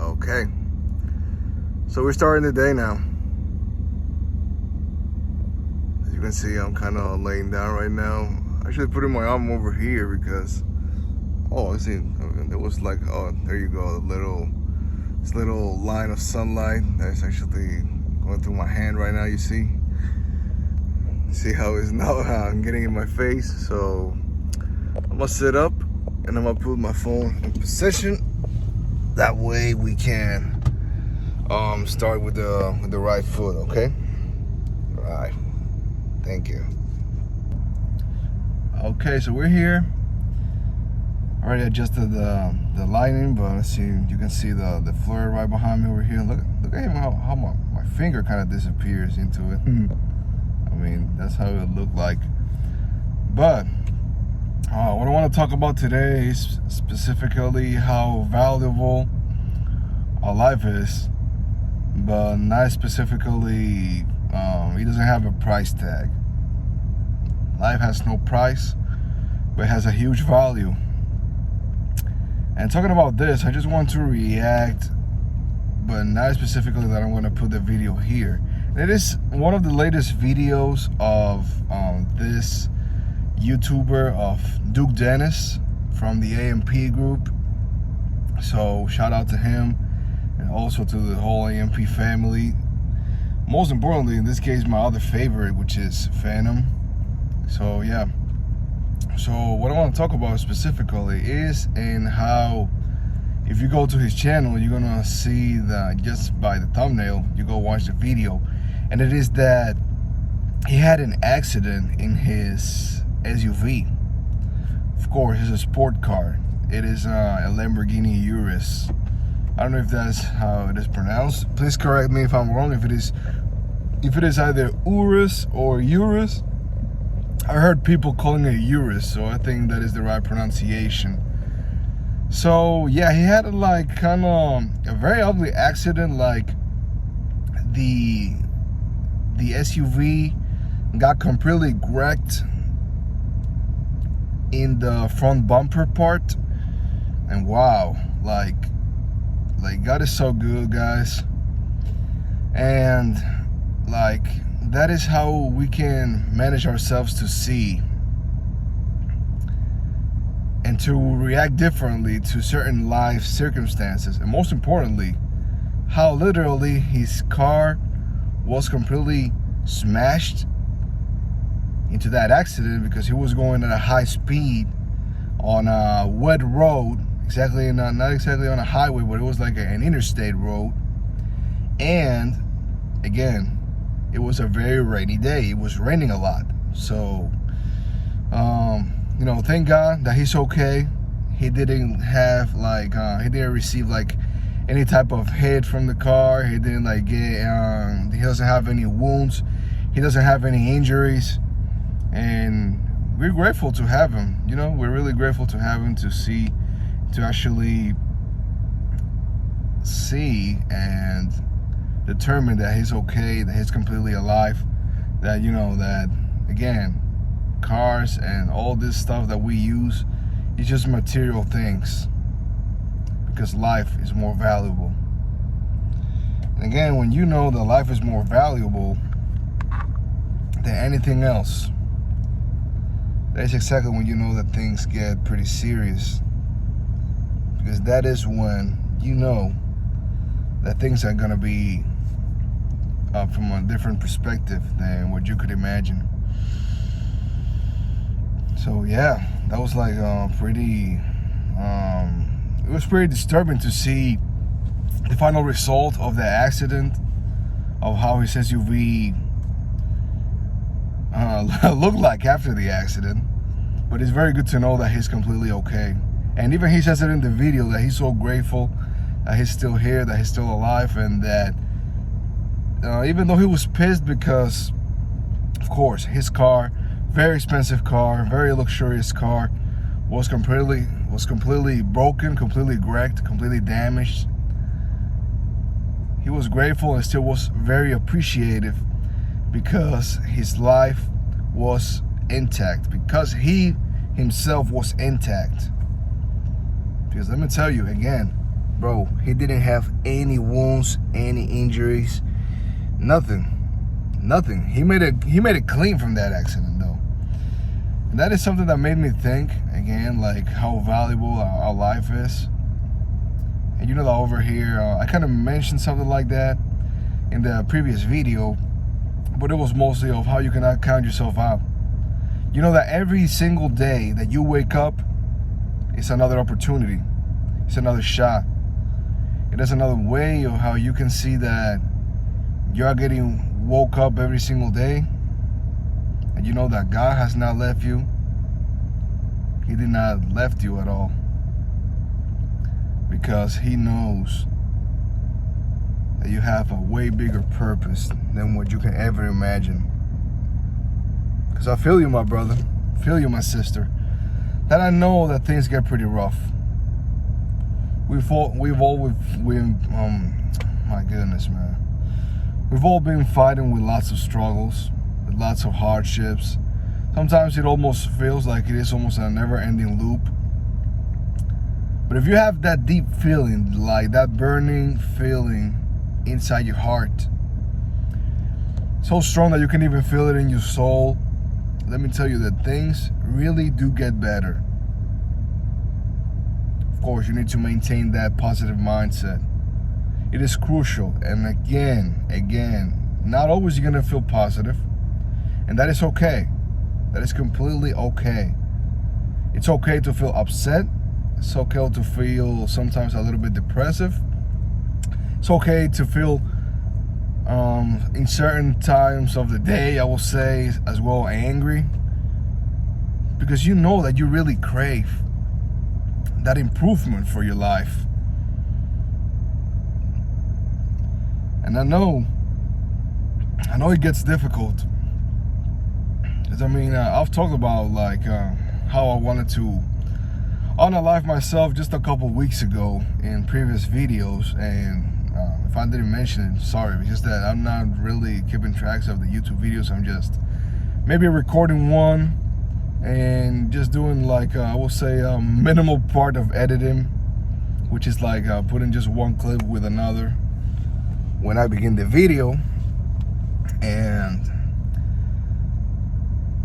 Okay, so we're starting the day now. As you can see, I'm kind of laying down right now. I should put my arm over here because, I see, there was like, there you go, this little line of sunlight that's actually going through my hand right now. You see how it's now getting in my face. So I'm gonna sit up and I'm gonna put my phone in position. That way we can start with the right foot. Okay. All right. Thank you. Okay, so we're here. Already adjusted the lighting, but let's see. You can see the flare right behind me over here. Look at him, how my finger kind of disappears into it. I mean, that's how it looked like. But what I want to talk about today is specifically how valuable our life is, but not specifically, it doesn't have a price tag. Life has no price, but it has a huge value. And talking about this, I just want to react, but not specifically that I'm going to put the video here. It is one of the latest videos of this YouTuber of Duke Dennis from the AMP group. So shout out to him and also to the whole AMP family. Most importantly, in this case, my other favorite, which is Phantom. So yeah. So what I want to talk about specifically is in how, if you go to his channel, you're gonna see that just by the thumbnail, you go watch the video, and it is that he had an accident in his SUV. Of course, it's a sport car. It is a Lamborghini Urus. I don't know if that's how it is pronounced. Please correct me if I'm wrong. If it is either Urus or Urus. I heard people calling it Urus, so I think that is the right pronunciation. So yeah, he had kind of a very ugly accident. Like the SUV got completely wrecked in the front bumper part, and wow, like God is so good, guys. And like, that is how we can manage ourselves to see and to react differently to certain life circumstances. And most importantly, how literally his car was completely smashed into that accident because he was going at a high speed on a wet road, not exactly on a highway, but it was like an interstate road. And again, it was a very rainy day. It was raining a lot. So, thank God that he's okay. He didn't have he didn't receive any type of hit from the car. He didn't he doesn't have any wounds. He doesn't have any injuries. And we're grateful to have him. We're really grateful to have him, to actually see and determine that he's okay, that he's completely alive, that that again, cars and all this stuff that we use is just material things, because life is more valuable. And again, when you know that life is more valuable than anything else, that's exactly when you know that things get pretty serious, because that is when you know that things are gonna be from a different perspective than what you could imagine. So yeah, that was pretty. It was pretty disturbing to see the final result of the accident, of how his SUV looked like after the accident. But it's very good to know that he's completely okay. And even he says it in the video that he's so grateful that he's still here, that he's still alive, and that even though he was pissed because, of course, his car, very expensive car, very luxurious car, was completely broken, completely wrecked, completely damaged. He was grateful and still was very appreciative because his life was intact, because he himself was intact. Because let me tell you again, Bro, he didn't have any wounds, any injuries, nothing. He made it clean from that accident though. And that is something that made me think again, like how valuable our life is. And you know that over here, I kind of mentioned something like that in the previous video, but it was mostly of how you cannot count yourself out. You know that every single day that you wake up, it's another opportunity. It's another shot. It is another way of how you can see that you are getting woke up every single day. And you know that God has not left you. He did not left you at all. Because he knows that you have a way bigger purpose than what you can ever imagine. Because I feel you, my brother. I feel you, my sister. That I know that things get pretty rough. My goodness, man. We've all been fighting with lots of struggles, with lots of hardships. Sometimes it almost feels like it is almost a never-ending loop. But if you have that deep feeling, like that burning feeling inside your heart, so strong that you can even feel it in your soul, let me tell you that things really do get better. Of course, you need to maintain that positive mindset. It is crucial. And again, not always you're going to feel positive. And that is okay. That is completely okay. It's okay to feel upset. It's okay to feel sometimes a little bit depressive. It's okay to feel in certain times of the day, I will say, as well, angry. Because you know that you really crave that improvement for your life. And I know it gets difficult. Because I've talked about like how I wanted to unalive myself just a couple weeks ago in previous videos, and if I didn't mention it, sorry, because that I'm not really keeping tracks of the YouTube videos. I'm just maybe recording one and just doing like I will say a minimal part of editing, which is like putting just one clip with another when I begin the video. And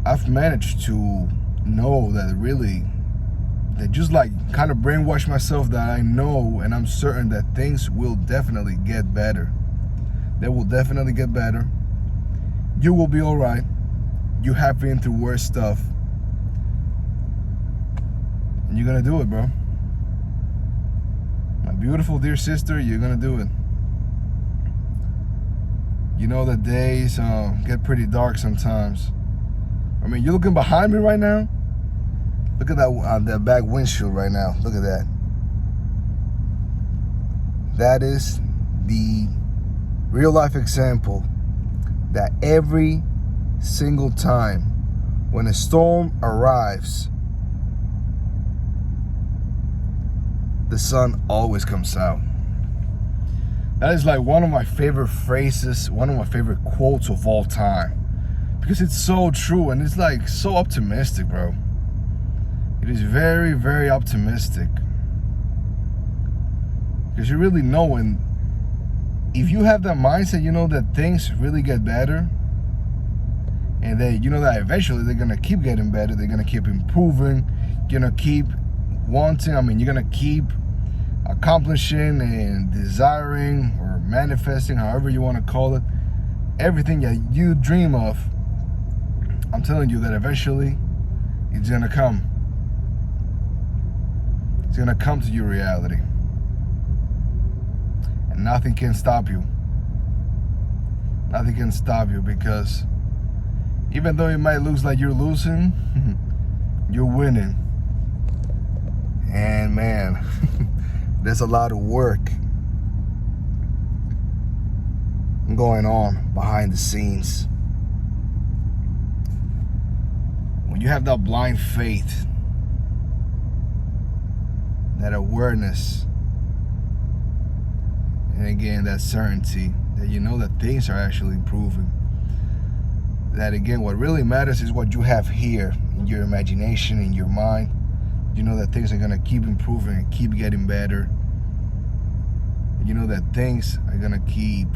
I've managed to know that really, that just like kind of brainwash myself that I know and I'm certain that things will definitely get better. They will definitely get better. You will be all right. You have been through worse stuff. And you're gonna do it, bro. My beautiful dear sister, you're gonna do it. You know the days get pretty dark sometimes. You're looking behind me right now. Look at that back windshield right now. Look at that. That is the real life example that every single time when a storm arrives, the sun always comes out. That is like one of my favorite phrases, one of my favorite quotes of all time. Because it's so true and it's like so optimistic, bro. It is very, very optimistic. Because you really know when, if you have that mindset, you know that things really get better. And then you know that eventually they're going to keep getting better. They're going to keep improving. You're going to keep wanting, you're going to keep accomplishing and desiring or manifesting, however you want to call it, everything that you dream of. I'm telling you that eventually it's going to come. It's going to come to your reality. And nothing can stop you. Nothing can stop you, because even though it might look like you're losing, you're winning. And man, there's a lot of work going on behind the scenes. When you have that blind faith, that awareness, and again, that certainty that you know that things are actually improving. That again, what really matters is what you have here in your imagination, in your mind. You know that things are going to keep improving and keep getting better. you know that things are gonna keep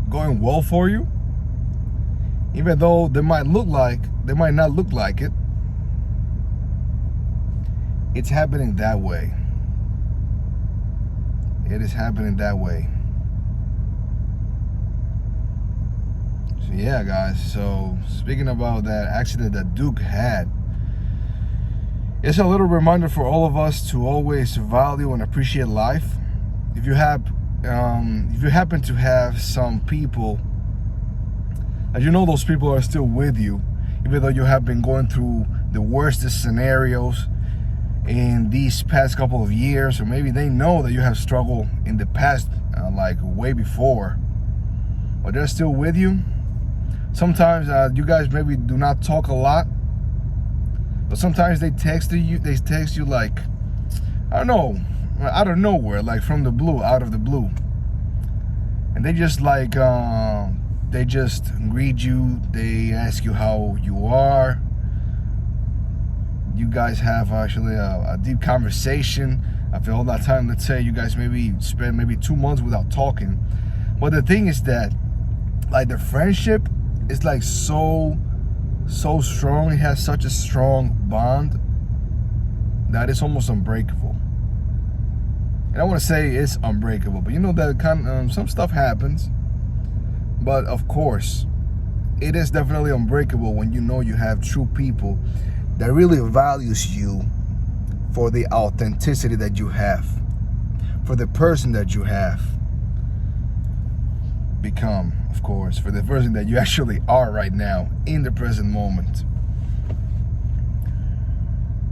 going well for you, even though they might not look like it. It's happening that way. It is happening that way. So yeah, guys, so speaking about that accident that Duke had, it's a little reminder for all of us to always value and appreciate life. If you happen to have some people that you know those people are still with you, even though you have been going through the worstest scenarios in these past couple of years, or maybe they know that you have struggled in the past, like way before, but they're still with you. Sometimes you guys maybe do not talk a lot, but sometimes they text you like, I don't know, out of nowhere, like from the blue, out of the blue. And they just like, they just greet you, they ask you how you are. You guys have actually a deep conversation after all that time. Let's say you guys maybe spend 2 months without talking. But the thing is that, like, the friendship is like so strong. It has such a strong bond that it's almost unbreakable. And I want to say it's unbreakable, but you know that some stuff happens. But of course, it is definitely unbreakable when you know you have true people that really values you for the authenticity that you have, for the person that you have become, of course, for the person that you actually are right now in the present moment.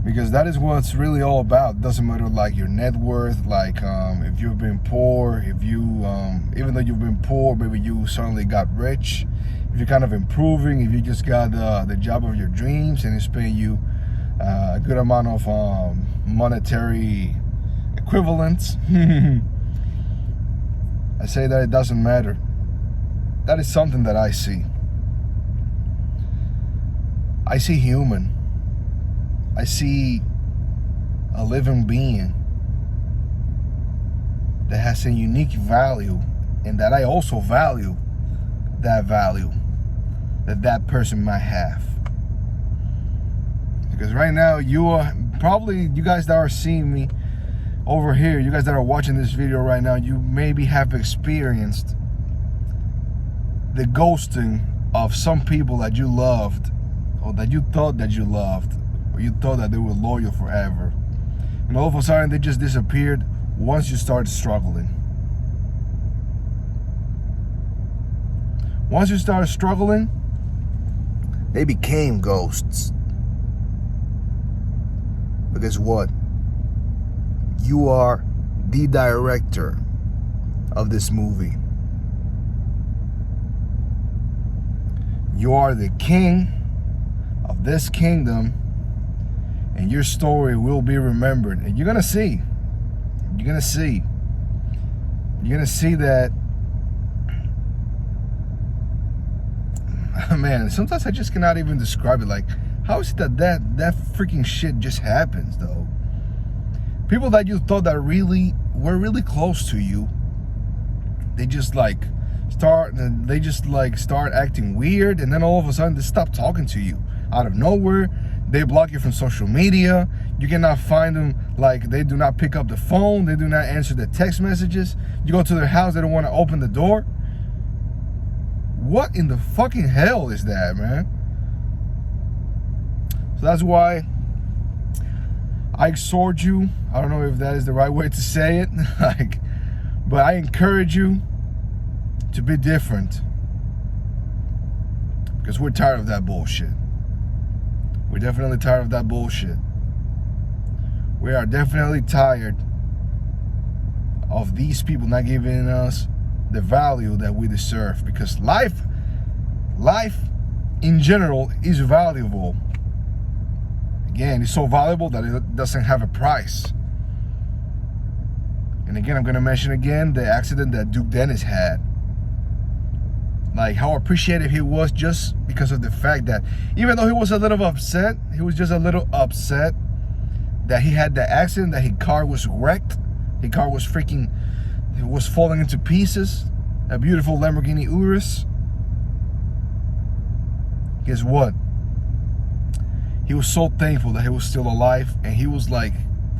Because that is what it's really all about. Doesn't matter like your net worth, like if you've been poor, if you even though you've been poor, maybe you suddenly got rich. If you're kind of improving, if you just got the job of your dreams and it's paying you a good amount of monetary equivalents, I say that it doesn't matter. That is something that I see. I see human. I see a living being that has a unique value, and that I also value that value that person might have. Because right now, you guys that are seeing me over here, you guys that are watching this video right now, you maybe have experienced the ghosting of some people that you loved, or that you thought that you loved, or you thought that they were loyal forever. And all of a sudden, they just disappeared once you started struggling. Once you started struggling, they became ghosts. Because what? You are the director of this movie. You are the king of this kingdom, and your story will be remembered. And you're gonna see that. Man, sometimes I just cannot even describe it. Like, how is it that freaking shit just happens, though? People that you thought that were really close to you, they just start acting weird, and then all of a sudden they stop talking to you out of nowhere. They block you from social media. You cannot find them. Like, they do not pick up the phone. They do not answer the text messages. You go to their house, they don't want to open the door. What in the fucking hell is that, man? So that's why I exhort you. I don't know if that is the right way to say it, but I encourage you to be different, because we're tired of that bullshit. We're definitely tired of that bullshit. We are definitely tired of these people not giving us the value that we deserve, because life in general is valuable. Again, it's so valuable that it doesn't have a price. And again, I'm going to mention again the accident that Duke Dennis had. Like, how appreciative he was, just because of the fact that even though he was a little upset, he was just a little upset that he had the accident, that his car was wrecked His car was freaking, it was falling into pieces. A beautiful Lamborghini Urus. Guess what? He was so thankful that he was still alive, and he was like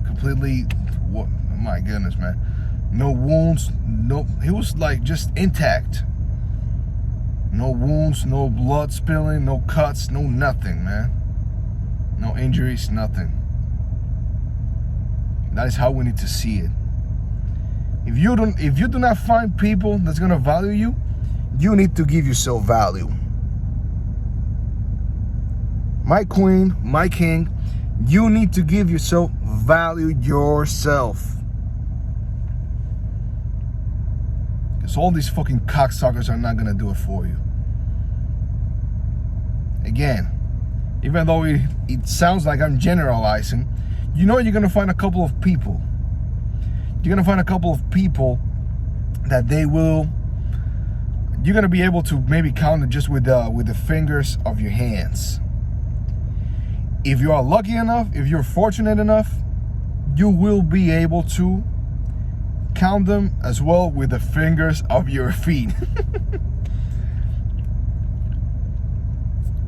completely, what? My goodness, man. No wounds, no, he was like just intact. No wounds, no blood spilling, no cuts, no nothing, man. No injuries, nothing. That is how we need to see it. If you do not find people that's gonna value you, you need to give yourself value. My queen, my king, you need to give yourself value yourself. Because all these fucking cocksuckers are not gonna do it for you. Again, even though it sounds like I'm generalizing, you know you're gonna find a couple of people. You're gonna find a couple of people that you're gonna be able to maybe count it just with the fingers of your hands. If you are lucky enough, if you're fortunate enough, you will be able to count them as well with the fingers of your feet.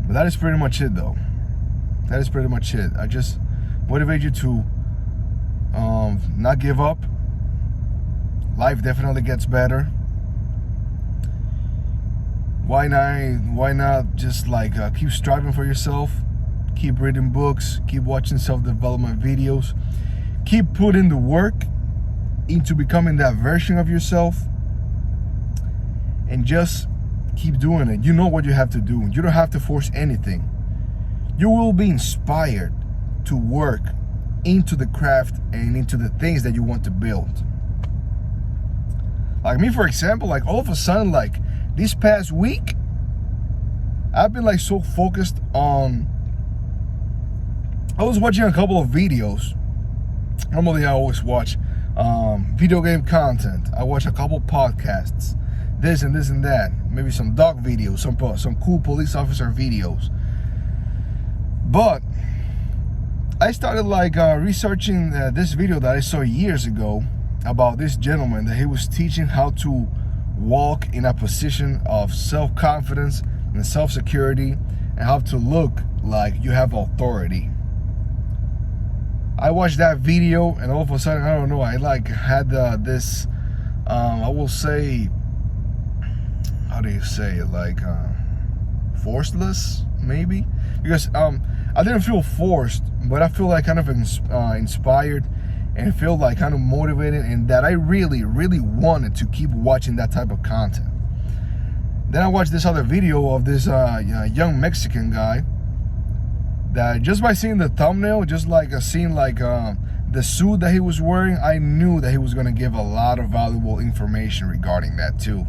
But that is pretty much it, though. That is pretty much it. I just motivate you to not give up. Life definitely gets better. Why not just like keep striving for yourself, keep reading books, keep watching self-development videos, keep putting the work into becoming that version of yourself, and just keep doing it. You know what you have to do. You don't have to force anything. You will be inspired to work into the craft and into the things that you want to build. Like me, for example, like all of a sudden, like this past week, I've been like so focused on, I was watching a couple of videos. Normally I always watch video game content. I watch a couple podcasts, this and this and that, maybe some dog videos, some cool police officer videos. But I started like researching this video that I saw years ago about this gentleman that he was teaching how to walk in a position of self-confidence and self-security, and how to look like you have authority. I watched that video, and all of a sudden, I don't know, I like had this, I will say, how do you say it, like forceless, maybe? Because I didn't feel forced, but I feel like kind of inspired, and feel like kind of motivated, and that I really, really wanted to keep watching that type of content. Then I watched this other video of this young Mexican guy that just by seeing the thumbnail, just like seeing like the suit that he was wearing, I knew that he was going to give a lot of valuable information regarding that too.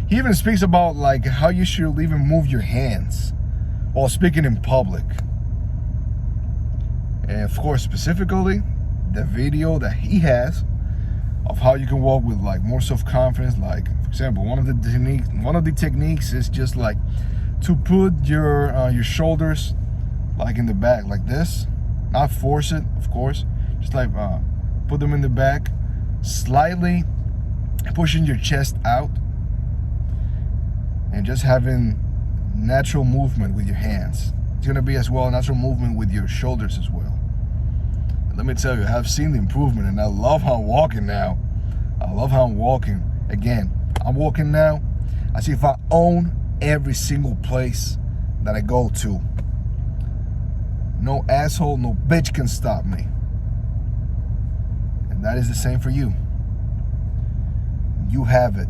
He even speaks about like how you should even move your hands while speaking in public. And of course, specifically, the video that he has of how you can walk with like more self-confidence. Like, for example, one of the techniques is just like to put your shoulders like in the back like this, not force it, of course, just like put them in the back, slightly pushing your chest out, and just having natural movement with your hands. It's gonna be as well natural movement with your shoulders as well. Let me tell you, I've seen the improvement, and I love how I'm walking now. I love how I'm walking. Again, I'm walking now as if I own every single place that I go to. No asshole, no bitch can stop me. And that is the same for you. You have it.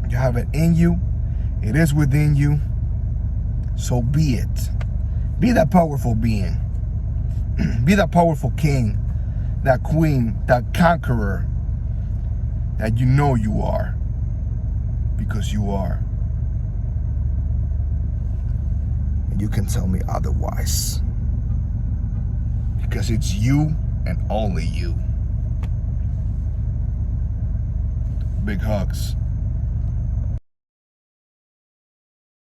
You have it in you. It is within you. So be it. Be that powerful being. Be that powerful king, that queen, that conqueror that you know you are, because you are. And you can tell me otherwise, because it's you and only you. Big hugs.